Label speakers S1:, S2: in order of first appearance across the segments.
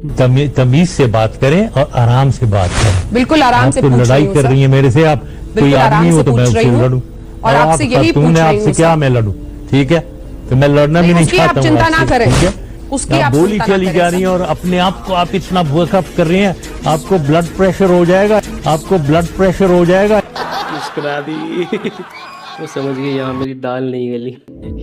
S1: तमीज से बात करें और आराम से बात करें।
S2: बिल्कुल आराम से
S1: पूछ रही हूँ। लड़ाई कर रही है मेरे से, आप कोई आदमी हो तो मैं उससे लड़ूं,
S2: और आपसे यही पूछ रही हूँ
S1: आपसे क्या मैं लड़ूं? ठीक है, तो मैं लड़ना भी नहीं चाहता हूँ।
S2: चिंता ना करें, उसकी आप
S1: गोली चली जा रही है और अपने आप को आप इतना वर्कअप कर रही हैं, आपको ब्लड प्रेशर हो जाएगा, आपको ब्लड प्रेशर हो जाएगा।
S3: मुस्कुरा दी। वो समझ गई यहाँ मेरी दाल नहीं गली।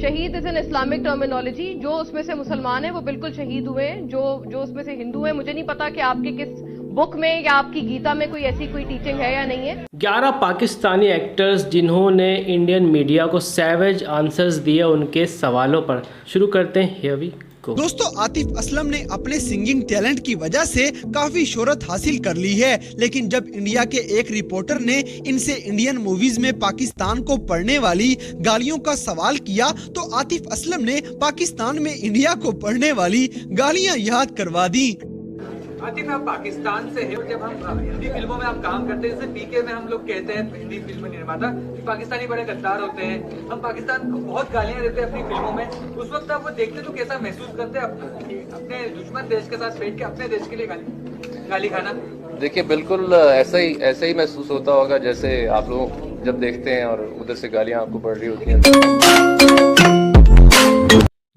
S4: शहीद इज एन इस्लामिक टर्मिनोलॉजी। जो उसमें से मुसलमान है वो बिल्कुल शहीद हुए, जो उसमें से हिंदू है। मुझे नहीं पता कि आपके किस बुक में या आपकी गीता में कोई ऐसी कोई टीचिंग है या नहीं है।
S3: 11 पाकिस्तानी एक्टर्स जिन्होंने इंडियन मीडिया को सैवेज आंसर्स दिए उनके सवालों पर। शुरू करते हैं, हियर वी गो।
S5: दोस्तों, आतिफ असलम ने अपने सिंगिंग टैलेंट की वजह से काफी शोहरत हासिल कर ली है, लेकिन जब इंडिया के एक रिपोर्टर ने इनसे इंडियन मूवीज में पाकिस्तान को पढ़ने वाली गालियों का सवाल किया तो आतिफ असलम ने पाकिस्तान में इंडिया को पढ़ने वाली गालियां याद करवा दी।
S6: आतिफ, आप पाकिस्तान से है और जब हम हिंदी फिल्मों में हम काम करते हैं, जैसे पीके में हम लोग कहते हैं हिंदी फिल्म निर्माता कि पाकिस्तानी बड़े गद्दार होते हैं, हम पाकिस्तान को बहुत गालियां देते हैं अपनी फिल्मों में। उस वक्त आप वो देखते तो कैसा महसूस करते हैं अपने दुश्मन देश के साथ बैठ के अपने देश के लिए गाली खाना?
S7: देखिए, बिल्कुल ऐसा ही महसूस होता होगा जैसे आप लोग जब देखते हैं और उधर से गालियां आपको पड़ रही होती हैं।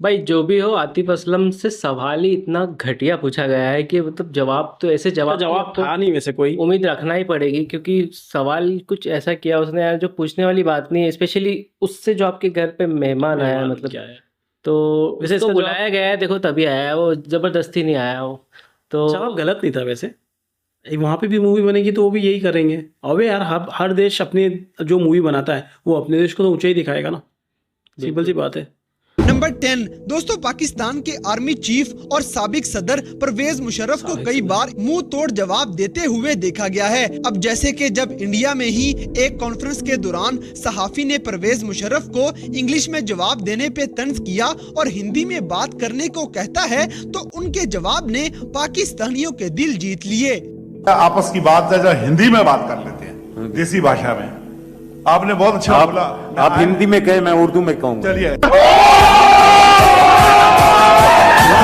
S3: भाई जो भी हो, आतिफ असलम से सवाल ही इतना घटिया पूछा गया है कि मतलब जवाब तो ऐसे जवाब
S8: था नहीं वैसे कोई
S3: उम्मीद रखना ही पड़ेगी, क्योंकि सवाल कुछ ऐसा किया उसने यार जो पूछने वाली बात नहीं है, स्पेशली उससे जो आपके घर पे मेहमान आया है, मतलब
S8: क्या है
S3: तो
S8: वैसे
S3: उसको बुलाया गया है, देखो तभी आया है वो, जबरदस्ती नहीं आया वो। तो
S8: जवाब गलत नहीं था वैसे। वहाँ पे भी मूवी बनेगी तो वो भी यही करेंगे। अबे यार, हर देश अपने जो मूवी बनाता है वो अपने देश को तो ऊंचा ही दिखाएगा ना, सिंपल सी बात है।
S5: नंबर 10 दोस्तों, पाकिस्तान के आर्मी चीफ और साबिक सदर परवेज मुशर्रफ को कई बार मुंह तोड़ जवाब देते हुए देखा गया है। अब जैसे कि जब इंडिया में ही एक कॉन्फ्रेंस के दौरान सहाफी ने परवेज मुशर्रफ को इंग्लिश में जवाब देने पे तंज किया और हिंदी में बात करने को कहता है, तो उनके जवाब ने पाकिस्तानियों के दिल जीत लिए।
S9: आपस की बात है जो हिंदी में बात कर लेते हैं, देसी भाषा में। आपने बहुत अच्छा बोला,
S10: आप हिंदी में कहे, मैं उर्दू में कहूँगा।
S9: चलिए।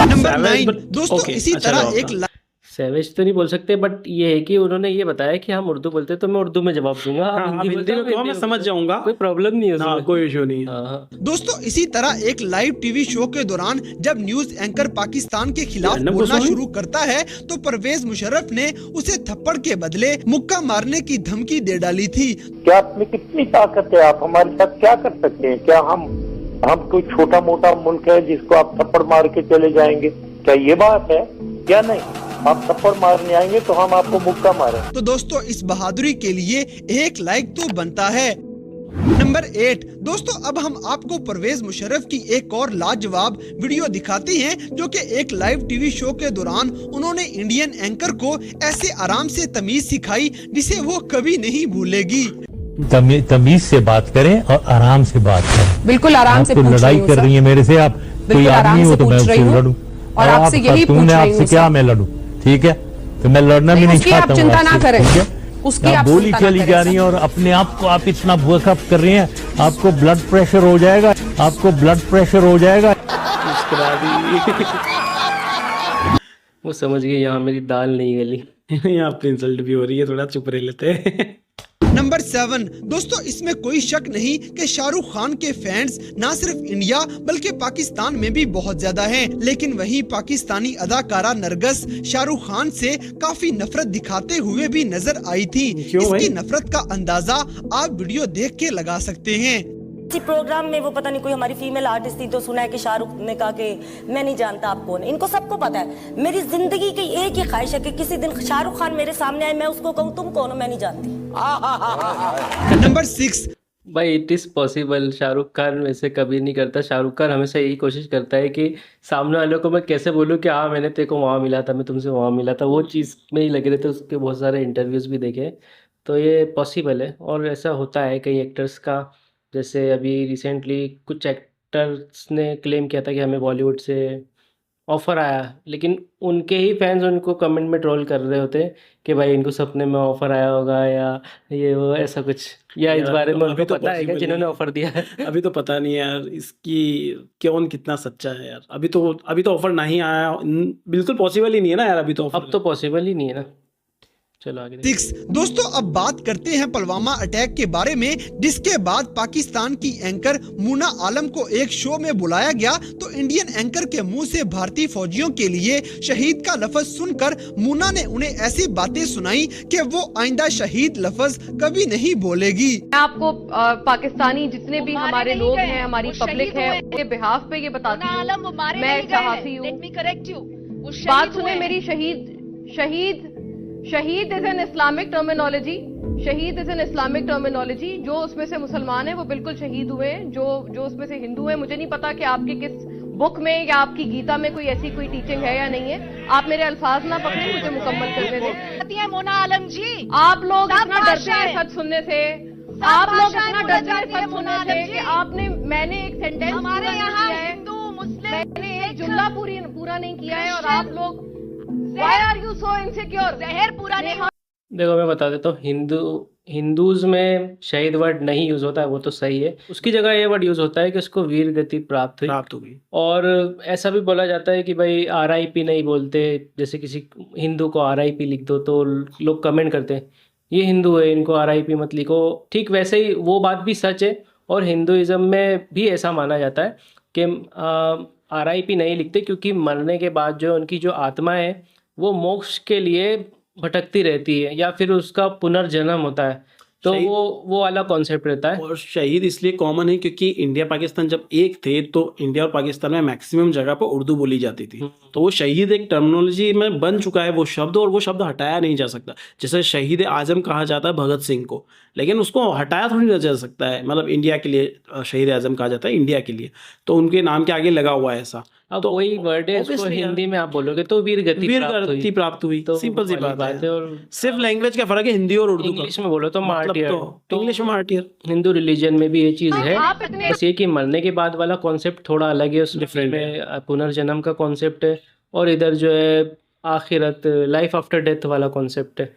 S5: नंबर 9 दोस्तों, इसी तरह एक
S3: सैवेज तो नहीं बोल सकते, बट ये है कि उन्होंने ये बताया कि हम उर्दू बोलते हैं तो मैं उर्दू में जवाब दूंगा।
S8: हाँ, हिंदी में मैं समझ जाऊंगा,
S3: कोई प्रॉब्लम नहीं है उसमें।
S8: हाँ, कोई इशू नहीं
S3: है।
S5: दोस्तों, इसी तरह एक लाइव टीवी शो के दौरान जब न्यूज एंकर पाकिस्तान के खिलाफ बोलना शुरू करता है तो परवेज मुशर्रफ ने उसे थप्पड़ के बदले मुक्का मारने की धमकी दे डाली थी।
S10: क्या आप में कितनी ताकत है? आप हमारे साथ क्या कर सकते हैं? क्या हम कोई छोटा मोटा मुल्क है जिसको आप थप्पड़ मार के चले जाएंगे? क्या ये बात है? क्या नहीं, आप थप्पड़ मारने आएंगे तो हम आपको मुक्का मारें।
S5: तो दोस्तों, इस बहादुरी के लिए एक लाइक तो बनता है। नंबर 8 दोस्तों, अब हम आपको परवेज मुशर्रफ की एक और लाजवाब वीडियो दिखाते हैं, जो कि एक लाइव टीवी शो के दौरान उन्होंने इंडियन एंकर को ऐसे आराम से तमीज सिखाई जिसे वो कभी नहीं भूलेगी।
S1: तमीज से बात करें और आराम से बात करें।
S2: बिल्कुल आराम से
S1: लड़ाई कर रही है मेरे से, आप कोई आदमी हो तो मैं उससे लड़ूं,
S2: और आपसे यही पूछ रही हूँ।
S1: आपसे क्या मैं लड़ूं? ठीक है, तो मैं लड़ना भी नहीं चाहता हूँ।
S2: चिंता ना करें, उसकी आप
S1: गोली चली जा रही है और अपने आप को आप इतना वर्कअप कर रही हैं, आपको ब्लड प्रेशर हो जाएगा, आपको ब्लड प्रेशर हो जाएगा।
S3: मुस्कुरा दी। वो समझ गई यहाँ मेरी दाल नहीं गली।
S8: यहाँ पे इंसल्ट भी हो रही है, थोड़ा चुप रह लेते हैं।
S5: नंबर 7 दोस्तों, इसमें कोई शक नहीं कि शाहरुख खान के फैंस ना सिर्फ इंडिया बल्कि पाकिस्तान में भी बहुत ज्यादा हैं, लेकिन वहीं पाकिस्तानी अदाकारा नरगिस शाहरुख खान से काफी नफरत दिखाते हुए भी नजर आई थी। इसकी नफरत का अंदाजा आप वीडियो देख के लगा सकते हैं।
S11: इसी प्रोग्राम में वो पता नहीं कोई हमारी फीमेल आर्टिस्ट थी, तो सुना है कि शाहरुख ने कहा कि मैं नहीं जानता आप कौन है। इनको सबको पता है। मेरी जिंदगी की एक ही ख्वाहिश है कि किसी दिन शाहरुख खान मेरे सामने आए, मैं उसको कहूँ तुम कौन हो, मैं नहीं जानती।
S5: नंबर 6
S3: भाई, it is possible. Shahrukh Khan वैसे कभी नहीं करता। शाहरुख खान हमेशा यही कोशिश करता है कि सामने वालों को मैं कैसे बोलूँ कि हाँ मैंने तेरे को वहाँ मिला था, मैं तुमसे वहाँ मिला था, वो चीज़ में ही लगे रहते। उसके बहुत सारे इंटरव्यूज़ भी देखे, तो ये पॉसिबल है। और ऐसा होता है कई एक्टर्स का, जैसे अभी रिसेंटली कुछ एक्टर्स ने क्लेम किया था कि हमें बॉलीवुड से ऑफर आया, लेकिन उनके ही फैंस उनको कमेंट में ट्रोल कर रहे होते हैं कि भाई इनको सपने में ऑफर आया होगा या ये वो ऐसा कुछ, या इस बारे में उनको पता है क्या जिन्होंने ऑफर दिया है?
S8: अभी तो पता नहीं है यार इसकी कौन कितना सच्चा है यार। अभी तो ऑफर नहीं आया, बिल्कुल पॉसिबल ही नहीं है ना यार अभी तो
S3: अब तो पॉसिबल ही नहीं है ना। चलो आगे देखते हैं।
S5: दोस्तों अब बात करते हैं पुलवामा अटैक के बारे में, जिसके बाद पाकिस्तान की एंकर मुना आलम को एक शो में बुलाया गया तो इंडियन एंकर के मुंह से भारतीय फौजियों के लिए शहीद का लफ्ज सुनकर मुना ने उन्हें ऐसी बातें सुनाई कि वो आइंदा शहीद लफ्ज कभी नहीं बोलेगी।
S4: मैं आपको पाकिस्तानी जितने भी हमारे लोग हैं, हमारी पब्लिक है, उनके बिहाफ पे ये बताती हूँ, मैं सहाफी हूँ। बात सुने मेरी, शहीद इज एन इस्लामिक टर्मिनोलॉजी, शहीद इज एन इस्लामिक टर्मिनोलॉजी। जो उसमें से मुसलमान है वो बिल्कुल शहीद हुए हैं, जो उसमें से हिंदू है। मुझे नहीं पता कि आपके किस बुक में या आपकी गीता में कोई ऐसी कोई टीचिंग है या नहीं है। आप मेरे अल्फाज ना पकड़े, मुझे मुकम्मल करने दें। मोना आलम जी, आप लोग इतना डरते हैं सच सुनने से, आप लोग इतना डरते हैं सच सुनने से कि मैंने एक सेंटेंस हमारे यहाँ हिंदू मुस्लिम, मैंने एक जुमला पूरा नहीं किया है और आप लोग Why are you so insecure? जहर पूरा नहीं।
S3: देखो मैं बता देता हूँ, हिंदूज में शहीद वर्ड नहीं यूज होता है, वो तो सही है। उसकी जगह ये वर्ड यूज होता है कि उसको वीर गति प्राप्त हुई। और ऐसा भी बोला जाता है कि भाई RIP नहीं बोलते, जैसे किसी हिंदू को RIP लिख दो तो लोग कमेंट करते हैं ये हिंदू है, इनको RIP मत लिखो। ठीक वैसे ही वो बात भी सच है, और हिंदुइज्म में भी ऐसा माना जाता है कि RIP नहीं लिखते, क्योंकि मरने के बाद जो उनकी जो आत्मा है वो मोक्ष के लिए भटकती रहती है या फिर उसका पुनर्जन्म होता है, तो वो वाला कॉन्सेप्ट रहता है।
S8: और शहीद इसलिए कॉमन है क्योंकि इंडिया पाकिस्तान जब एक थे तो इंडिया और पाकिस्तान में मैक्सिमम जगह पर उर्दू बोली जाती थी, तो वो शहीद एक टर्मिनोलॉजी में बन चुका है वो शब्द, और वो शब्द हटाया नहीं जा सकता। जैसे शहीद आजम कहा जाता है भगत सिंह को, लेकिन उसको हटाया थोड़ी ना जा सकता है। मतलब इंडिया के लिए शहीद आजम कहा जाता है, इंडिया के लिए, तो उनके नाम के आगे लगा हुआ है ऐसा।
S3: अब तो वही वर्ड है, उसको हिंदी में आप बोलोगे तो वीर गति प्राप्त हुई,
S8: तो सिंपल सी बात है।
S3: और
S8: सिर्फ लैंग्वेज का फर्क है हिंदी और उर्दू का।
S3: इंग्लिश में बोलो तो मार्टियर,
S8: तो इंग्लिश में मार्टियर।
S3: हिंदू रिलीजन में भी ये चीज है, बस ये कि मरने के बाद वाला कॉन्सेप्ट थोड़ा अलग है, डिफरेंट है। पुनर्जन्म का कॉन्सेप्ट है, और इधर जो है आखिरत, लाइफ आफ्टर डेथ वाला कॉन्सेप्ट है,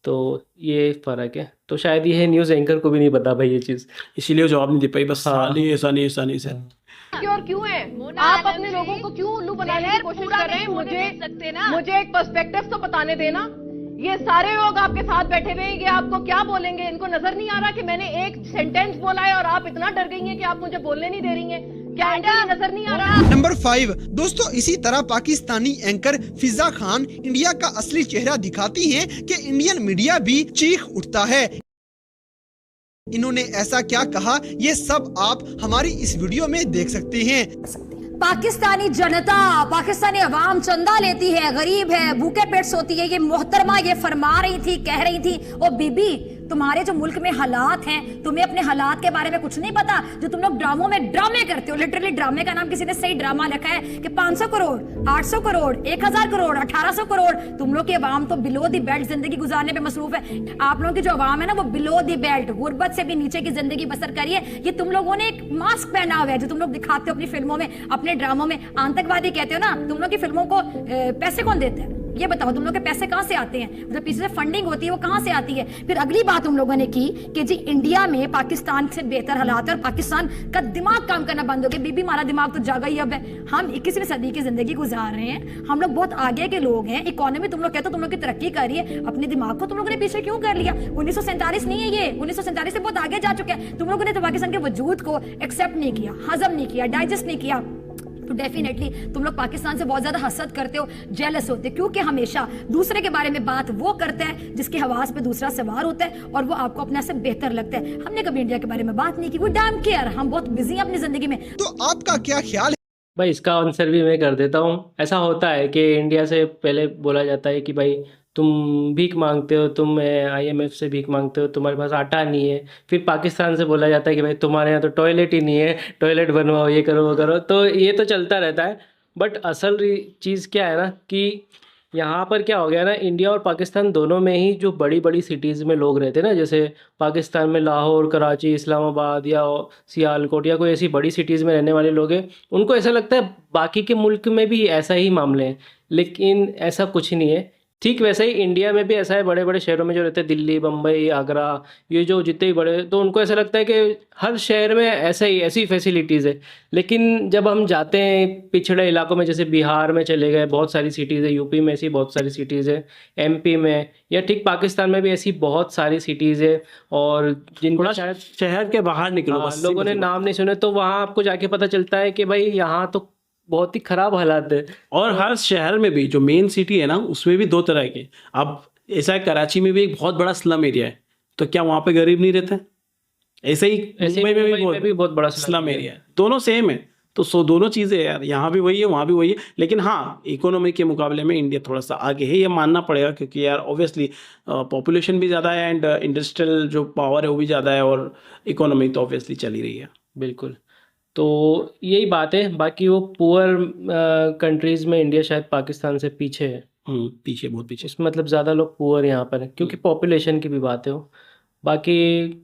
S3: तो ये फर्क है। तो शायद ये न्यूज़ एंकर को भी नहीं पता भाई ये चीज़,
S8: इसीलिए जवाब नहीं दे पाई। बस ऐसा नहीं से
S4: और क्यों है आप अपने लोगों को क्यों उल्लू बनाने की कोशिश कर रहे हैं? मुझे एक पर्सपेक्टिव तो बताने देना। ये सारे लोग आपके साथ बैठे हुए हैं, ये आपको क्या बोलेंगे? इनको नजर नहीं आ रहा कि मैंने एक सेंटेंस बोला है और आप इतना डर गई हैं कि आप मुझे बोलने नहीं दे रही हैं? क्या नजर नहीं आ रहा?
S5: नंबर 5 दोस्तों, इसी तरह पाकिस्तानी एंकर फिजा खान इंडिया का असली चेहरा दिखाती हैं कि इंडियन मीडिया भी चीख उठता है। इन्होंने ऐसा क्या कहा, ये सब आप हमारी इस वीडियो में देख सकते हैं।
S12: पाकिस्तानी जनता, पाकिस्तानी अवाम चंदा लेती है, गरीब है, भूखे पेट सोती है। ये मोहतरमा ये फरमा रही थी, कह रही थी, ओ बीबी तुम्हारे जो मुल्क में हालात हैं, तुम्हें अपने हालात के बारे में कुछ नहीं पता, जो तुम लोग ड्रामों में ड्रामे करते हो। लिटरली ड्रामे का नाम किसी ने सही ड्रामा लिखा है कि 500 करोड़, 800 करोड़, 1000 करोड़, 1800 करोड़। तुम लोग की अवाम तो बिलो दी बेल्ट जिंदगी गुजारने पे मसरूफ है। आप लोगों की जो अवाम है ना, वो बिलो दी बेल्ट, गुर्बत से भी नीचे की जिंदगी बसर करिए। ये तुम लोगों ने एक मास्क पहना हुआ है जो तुम लोग दिखाते हो अपनी फिल्मों में, अपने ड्रामों में। आतंकवादी कहते हो ना, तुम लोग की फिल्मों को पैसे कौन देते हैं? ये बताओ, तुम लोग के पैसे कहां से आते हैं? जो पीछे से फंडिंग होती है वो कहां से आती है? फिर अगली बात तुम लोगों ने की कि जी इंडिया में पाकिस्तान से बेहतर हालात है और पाकिस्तान का दिमाग काम करना बंद हो गया। बीबी हमारा दिमाग तो जागा ही अब है। हम 21वीं सदी की जिंदगी गुजार रहे हैं, हम लोग बहुत आगे के लोग हैं। इकोनॉमी तुम लोग कहते हो तुम लोग की तरक्की कर रही है, अपने दिमाग को तुम लोगों ने पीछे क्यों कर लिया? 1947 नहीं है ये, 1947 से बहुत आगे जा चुके हैं। तुम लोगों ने तो पाकिस्तान के वजूद को एक्सेप्ट नहीं किया, हजम नहीं किया, डाइजेस्ट नहीं किया। तो डेफिनेटली तुम लोग पाकिस्तान से बहुत ज्यादा हसद करते हो, जेलस होते हो, क्योंकि हमेशा दूसरे के बारे में बात वो करता है जिसकी हवास पे दूसरा सवार होता है और वो आपको अपने से बेहतर लगता है। हमने कभी इंडिया के बारे में बात नहीं की, वो डैम केयर, हम बहुत बिजी हैं अपनी जिंदगी में।
S5: तो आपका क्या ख्याल है?
S3: भाई इसका आंसर भी मैं कर देता हूँ। ऐसा होता है कि इंडिया से पहले बोला जाता है कि भाई तुम भीख मांगते हो, तुम IMF से भीख मांगते हो, तुम्हारे पास आटा नहीं है। फिर पाकिस्तान से बोला जाता है कि भाई तुम्हारे यहाँ तो टॉयलेट ही नहीं है, टॉयलेट बनवाओ, ये करो वो करो। तो ये तो चलता रहता है, बट असल चीज़ क्या है ना कि यहाँ पर क्या हो गया ना, इंडिया और पाकिस्तान दोनों में ही जो बड़ी बड़ी सिटीज़ में लोग रहते हैं ना, जैसे पाकिस्तान में लाहौर, कराची, इस्लामाबाद या सियालकोट या कोई ऐसी बड़ी सिटीज़ में रहने वाले लोग हैं, उनको ऐसा लगता है बाकी के मुल्क में भी ऐसा ही मामले हैं, लेकिन ऐसा कुछ नहीं है। ठीक वैसे ही इंडिया में भी ऐसा है, बड़े बड़े शहरों में जो रहते हैं, दिल्ली, बम्बई, आगरा, ये जो जितने भी बड़े, तो उनको ऐसा लगता है कि हर शहर में ऐसी फैसिलिटीज़ है। लेकिन जब हम जाते हैं पिछड़े इलाकों में, जैसे बिहार में चले गए, बहुत सारी सिटीज़ है, यूपी में ऐसी बहुत सारी सिटीज़ है, एमपी में, या ठीक पाकिस्तान में भी ऐसी बहुत सारी सिटीज़ है, और जिनको शायद
S8: शहर के बाहर निकलो, बस
S3: लोगों ने नाम नहीं सुने, तो वहाँ आपको जाके पता चलता है कि भाई यहाँ तो बहुत ही खराब हालात है।
S8: और हर शहर में भी जो मेन सिटी है ना, उसमें भी दो तरह के, अब ऐसा है कराची में भी एक बहुत बड़ा स्लम एरिया है, तो क्या वहाँ पे गरीब नहीं रहते? ऐसे ही मुंबई में भी बहुत बड़ा स्लम एरिया है, दोनों सेम है। तो दोनों चीज़ें यार, यहाँ भी वही है वहाँ भी वही है, लेकिन हाँ इकोनॉमी के मुकाबले में इंडिया थोड़ा सा आगे है, ये मानना पड़ेगा, क्योंकि यार ऑब्वियसली पॉपुलेशन भी ज़्यादा है एंड इंडस्ट्रियल जो पावर है वो भी ज़्यादा है, और इकोनॉमी तो ऑब्वियसली चली रही है।
S3: बिल्कुल, तो यही बात है। बाकी वो पुअर कंट्रीज़ में इंडिया शायद पाकिस्तान से पीछे है,
S8: पीछे, बहुत पीछे,
S3: मतलब ज़्यादा लोग पुअर यहाँ पर है, क्योंकि पॉपुलेशन की भी बात है वो। बाकी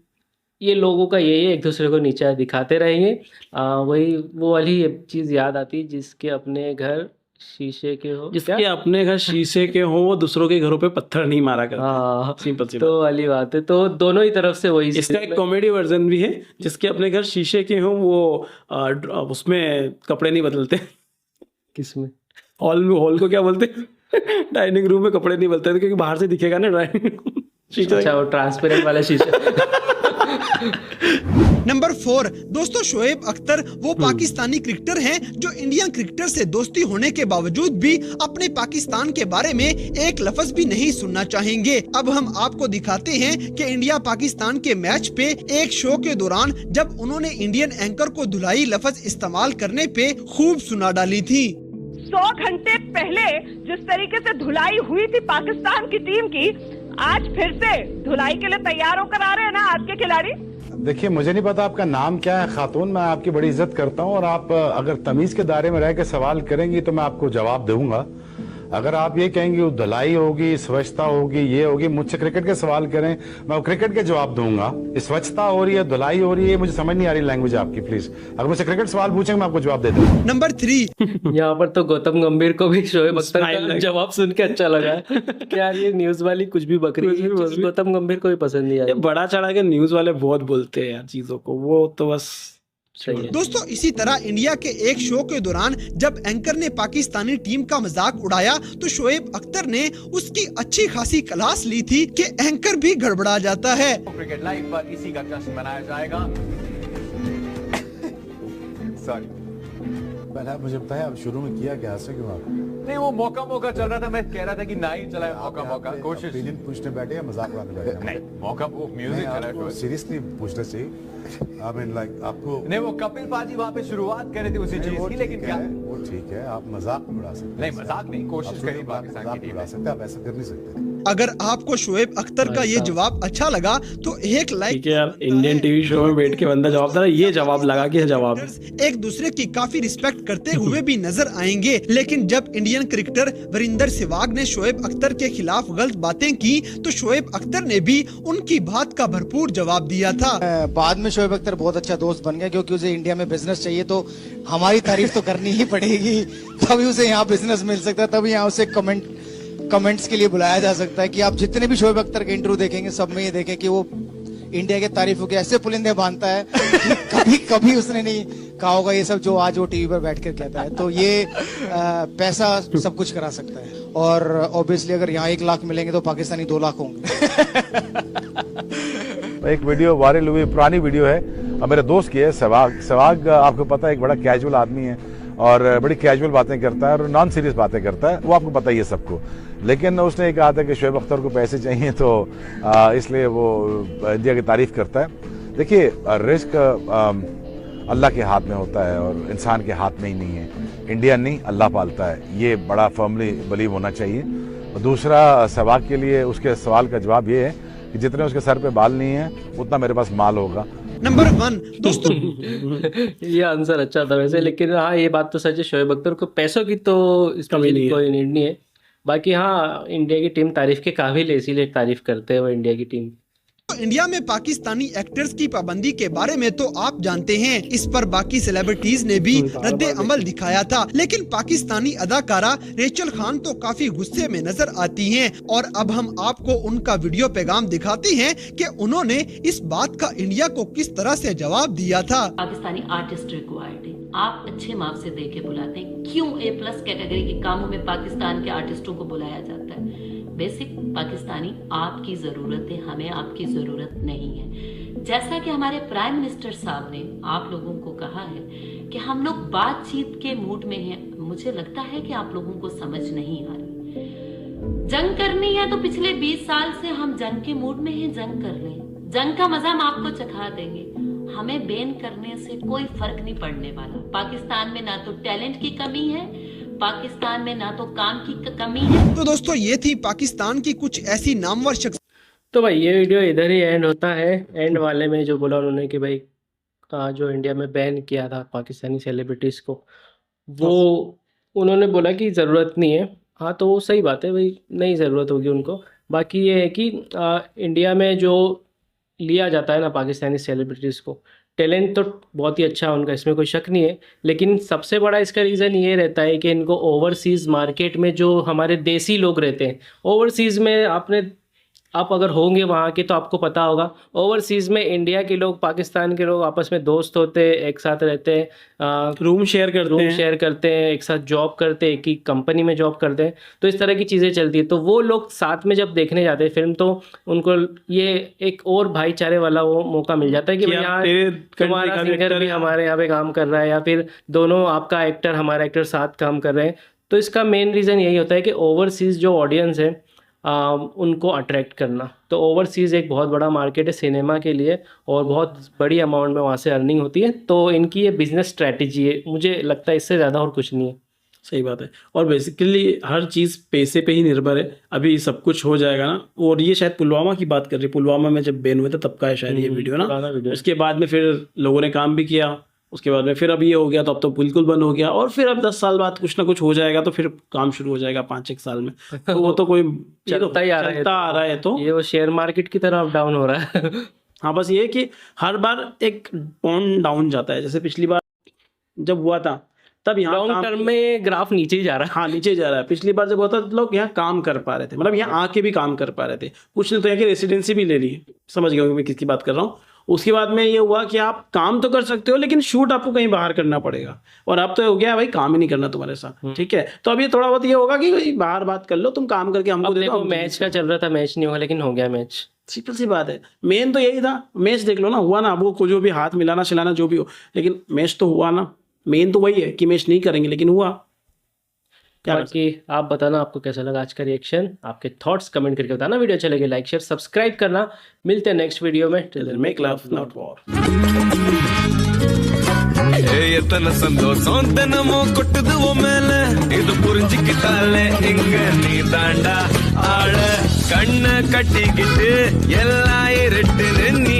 S3: ये लोगों का यही है, एक दूसरे को नीचा दिखाते रहेंगे। वही वो वाली चीज़ याद आती, जिसके अपने घर शीशे के हो,
S8: जिसके अपने घर शीशे के हो, वो दूसरों के घरों पे पत्थर नहीं मारा करता।
S3: हाँ,
S8: सिंपल सी
S3: तो वाली बात है। तो दोनों ही तरफ से वही,
S8: इसका एक कॉमेडी वर्जन भी है, जिसके अपने घर शीशे के हो, वो उसमें कपड़े नहीं बदलते।
S3: किसमें?
S8: हॉल को क्या बोलते हैं? डाइनिंग रूम में कपड़े नहीं बदलते, क्योंकि बाहर से दिखेगा ना डाइनिंग शीशा।
S3: अच्छा, वो ट्रांसपेरेंट वाला शीशा।
S5: नंबर 4 दोस्तों, शोएब अख्तर वो पाकिस्तानी क्रिकेटर हैं जो इंडियन क्रिकेटर से दोस्ती होने के बावजूद भी अपने पाकिस्तान के बारे में एक लफ्ज भी नहीं सुनना चाहेंगे। अब हम आपको दिखाते हैं कि इंडिया पाकिस्तान के मैच पे एक शो के दौरान जब उन्होंने इंडियन एंकर को धुलाई लफ्ज इस्तेमाल करने पे खूब सुना डाली थी।
S13: 100 घंटे पहले जिस तरीके से धुलाई हुई थी पाकिस्तान की टीम की, आज फिर से धुलाई के लिए तैयार होकर आ रहे हैं ना आज के खिलाड़ी।
S14: देखिए, मुझे नहीं पता आपका नाम क्या है खातून, मैं आपकी बड़ी इज्जत करता हूं, और आप अगर तमीज के दायरे में रह के सवाल करेंगी तो मैं आपको जवाब दूंगा। अगर आप ये कहेंगे धुलाई होगी, स्वच्छता होगी, ये होगी, मुझसे क्रिकेट के सवाल करें, मैं क्रिकेट के जवाब दूंगा। स्वच्छता हो रही है, धुलाई हो रही है, मुझे समझ नहीं आ रही लैंग्वेज आपकी, प्लीज अगर मुझसे क्रिकेट सवाल पूछेंगे मैं आपको जवाब दे दूंगा।
S5: नंबर 3
S3: यहाँ पर तो गौतम गंभीर को भी शोएब अख्तर का जवाब सुन के अच्छा लगा कि यार ये न्यूज वाली कुछ भी बकरी, गौतम गंभीर को भी पसंद नहीं आया।
S8: बड़ा चढ़ा के न्यूज वाले बहुत बोलते हैं यार चीजों को, वो तो बस
S3: सही है।
S5: दोस्तों, इसी तरह इंडिया के एक शो के दौरान जब एंकर ने पाकिस्तानी टीम का मजाक उड़ाया तो शोएब अख्तर ने उसकी अच्छी खासी क्लास ली थी कि एंकर भी गड़बड़ा जाता है।
S15: क्रिकेट लाइव पर इसी का जश्न मनाया जाएगा। सॉरी,
S14: पहले आप मुझे बताएं, आप शुरू में किया क्या, हंसे क्यों आप?
S15: नहीं, वो मौका चल रहा था, मैं कह रहा था कि ना ही चलाए, मौका कोशिश।
S14: ओपिनियन पूछने बैठे या मजाक उड़ाने बैठे?
S15: नहीं, मौका वो म्यूजिक चला है,
S14: सीरियसली पूछना चाहिए। I mean, like, आपको
S15: नहीं, वो कपिल पाजी वहाँ पे शुरुआत कर रहे थे उसी चीज की, लेकिन क्या
S14: वो ठीक है, आप मजाक में उड़ा सकते हैं।
S15: नहीं, मजाक नहीं, कोशिश करी पाकिस्तान की टीम
S14: उड़ा सकते, आप ऐसा कर नहीं सकते।
S5: अगर आपको शोएब अख्तर का ये जवाब अच्छा लगा तो एक लाइक।
S8: ठीक है यार, इंडियन टीवी शो में बैठ के बंदा जवाब दे रहा है, ये जवाब लगा के जवाब
S5: एक दूसरे की काफी रिस्पेक्ट करते हुए भी नजर आएंगे। लेकिन जब इंडियन क्रिकेटर वीरेंद्र सहवाग ने शोएब अख्तर के खिलाफ गलत बातें की तो शोएब अख्तर ने भी उनकी बात का भरपूर जवाब दिया था।
S16: बाद में शोएब अख्तर बहुत अच्छा दोस्त बन गया, क्योंकि उसे इंडिया में बिजनेस चाहिए तो हमारी तारीफ तो करनी ही पड़ेगी, तभी उसे यहाँ बिजनेस मिल सकता है, तभी यहाँ उसे कमेंट्स के लिए बुलाया जा सकता है। कि आप जितने भी शोएब अख्तर के इंटरव्यू देखेंगे सब में ये देखें कि वो इंडिया के तारीफों के ऐसे पुलिंदे बांधता है कि कभी उसने नहीं कहा होगा ये सब जो आज वो टीवी पर बैठ कर कहता है। तो ये पैसा सब कुछ करा सकता है, और ऑब्वियसली अगर यहाँ 1 लाख मिलेंगे तो पाकिस्तानी 2 लाख होंगे।
S14: एक वीडियो वायरल हुई, पुरानी वीडियो है, मेरे दोस्त की है, सहवाग आपको पता है एक बड़ा कैजुअल आदमी है और बड़ी कैजुअल बातें करता है और नॉन सीरियस बातें करता है, वो आपको पता ही है सबको। लेकिन उसने कहा था कि शोएब अख्तर को पैसे चाहिए तो इसलिए वो इंडिया की तारीफ करता है। देखिए, रिस्क अल्लाह के हाथ में होता है और इंसान के हाथ में ही नहीं है। इंडिया नहीं, अल्लाह पालता है, ये बड़ा फर्मली बिलीव होना चाहिए। और दूसरा, सहवाग के लिए उसके सवाल का जवाब ये है कि जितने उसके सर पे बाल नहीं है उतना मेरे पास माल होगा।
S5: नंबर 1 दोस्तों
S3: ये आंसर अच्छा था वैसे, लेकिन हाँ ये बात तो सच है, शोएब अख्तर को पैसों की तो इसमें कोई नीड नहीं है। बाकी हाँ, इंडिया की टीम तारीफ के काबिल है, इसीलिए तारीफ करते हैं वो इंडिया की टीम।
S5: तो इंडिया में पाकिस्तानी एक्टर्स की पाबंदी के बारे में तो आप जानते हैं, इस पर बाकी सेलिब्रिटीज ने भी रद्दे अमल दिखाया था, लेकिन पाकिस्तानी अदाकारा रेचल खान तो काफी गुस्से में नजर आती हैं और अब हम आपको उनका वीडियो पैगाम दिखाते हैं कि उन्होंने इस बात का इंडिया को किस तरह से जवाब दिया था।
S17: पाकिस्तानी आर्टिस्ट रिक्वायर्ड है, आप अच्छे मार्क्स से दे के बुलाते हैं, क्यों A+ कैटेगरी के कामों में पाकिस्तान के आर्टिस्टों को बुलाया जाता है? बेसिक पाकिस्तानी आपकी जरूरत है, हमें आपकी जरूरत नहीं है। जैसा कि हमारे प्राइम मिनिस्टर साहब ने आप लोगों को कहा है कि हम लोग बातचीत के मूड में हैं, मुझे लगता है कि आप लोगों को समझ नहीं आ रही। जंग करनी है तो पिछले 20 साल से हम जंग के मूड में हैं, जंग कर लें, जंग का मजा हम आपको चखा देंगे। हमें बैन करने से कोई फर्क नहीं पड़ने वाला। पाकिस्तान में ना तो टैलेंट की कमी है, पाकिस्तान में ना तो काम की कमी है।
S5: तो दोस्तों ये थी पाकिस्तान की कुछ ऐसी नामवर शख्स।
S3: तो भाई ये वीडियो इधर ही एंड होता है। एंड वाले में जो बोला उन्होंने कि भाई जो इंडिया में बैन किया था पाकिस्तानी सेलिब्रिटीज़ को, वो उन्होंने बोला कि ज़रूरत नहीं है। हाँ तो वो सही बात है भाई, नहीं ज़रूरत होगी उनको। बाकी ये है कि इंडिया में जो लिया जाता है ना पाकिस्तानी सेलिब्रिटीज़ को, टैलेंट तो बहुत ही अच्छा है उनका, इसमें कोई शक नहीं है, लेकिन सबसे बड़ा इसका रीज़न ये रहता है कि इनको ओवरसीज़ मार्केट में जो हमारे देसी लोग रहते हैं, ओवरसीज़ में आप अगर होंगे वहाँ के तो आपको पता होगा, ओवरसीज़ में इंडिया के लोग पाकिस्तान के लोग आपस में दोस्त होते हैं, एक साथ रहते हैं, रूम शेयर करते हैं, एक साथ जॉब करते हैं, एक ही कंपनी में जॉब करते हैं, तो इस तरह की चीज़ें चलती है। तो वो लोग साथ में जब देखने जाते हैं फिल्म, तो उनको ये एक और भाईचारे वाला वो मौका मिल जाता है कि यहाँ तुम्हारा सिंगर भी हमारे यहाँ पे काम कर रहा है, या फिर दोनों आपका एक्टर हमारा एक्टर साथ काम कर रहे हैं। तो इसका मेन रीज़न यही होता है कि ओवरसीज़ जो ऑडियंस है उनको अट्रैक्ट करना। तो ओवरसीज़ एक बहुत बड़ा मार्केट है सिनेमा के लिए और बहुत बड़ी अमाउंट में वहाँ से अर्निंग होती है। तो इनकी ये बिजनेस स्ट्रैटेजी है, मुझे लगता है इससे ज़्यादा और कुछ नहीं है।
S8: सही बात है। और बेसिकली हर चीज़ पैसे पे ही निर्भर है। अभी सब कुछ हो जाएगा ना। और ये शायद पुलवामा की बात कर रही है, पुलवामा में जब बैन हुए थे तब का है शायद ये वीडियो ना। उसके बाद में फिर लोगों ने काम भी किया, उसके बाद में फिर अब ये हो गया, तो अब तो बिल्कुल बंद हो गया। और फिर अब 10 साल बाद कुछ ना कुछ हो जाएगा, तो फिर काम शुरू हो जाएगा 5-1 साल में। तो वो तो कोई
S3: चलता ही आ रहा है। तो ये वो शेयर मार्केट की तरह अप डाउन हो रहा है।
S8: हाँ, बस ये कि हर बार एक पॉइंट डाउन जाता है। जैसे पिछली बार जब हुआ था तब यहाँ
S3: लॉन्ग टर्म में ग्राफ नीचे ही जा रहा है।
S8: हाँ, नीचे जा रहा है। पिछली बार जब होता तो लोग यहाँ काम कर पा रहे थे, मतलब यहाँ आके भी काम कर पा रहे थे। कुछ ने तो यहाँ की रेसिडेंसी भी ले ली, समझ गए मैं किसकी बात कर रहा हूँ। उसके बाद में ये हुआ कि आप काम तो कर सकते हो, लेकिन शूट आपको कहीं बाहर करना पड़ेगा। और अब तो हो गया भाई काम ही नहीं करना तुम्हारे साथ, ठीक है। तो अब ये थोड़ा बहुत ये होगा कि बाहर बात कर लो, तुम काम करके हमको दे दो।
S3: मैच का चल रहा था, मैच नहीं होगा, लेकिन हो गया मैच।
S8: सिंपल सी बात है। मेन तो यही था, मैच देख लो ना, हुआ ना। वो को जो भी हाथ मिलाना चिलाना जो भी हो, लेकिन मैच तो हुआ ना। मेन तो वही है कि मैच नहीं करेंगे, लेकिन हुआ।
S3: बाकी आप बताना आपको कैसा लगा आज का रिएक्शन, आपके थॉट्स कमेंट करके बताना। वीडियो अच्छा लगे लाइक शेयर सब्सक्राइब करना। मिलते हैं नेक्स्ट वीडियो में।
S8: Make love not war.
S18: எத்தனை சந்தோஷம் தினமும் கொட்டுதுவோ மேல, இது புரிஞ்சுக்கிட்டாலே இங்க நீ தாண்டா ஆள, கண்ணை கட்டிக்கிட்டு எல்லாம் இருட்டுன்னு நீ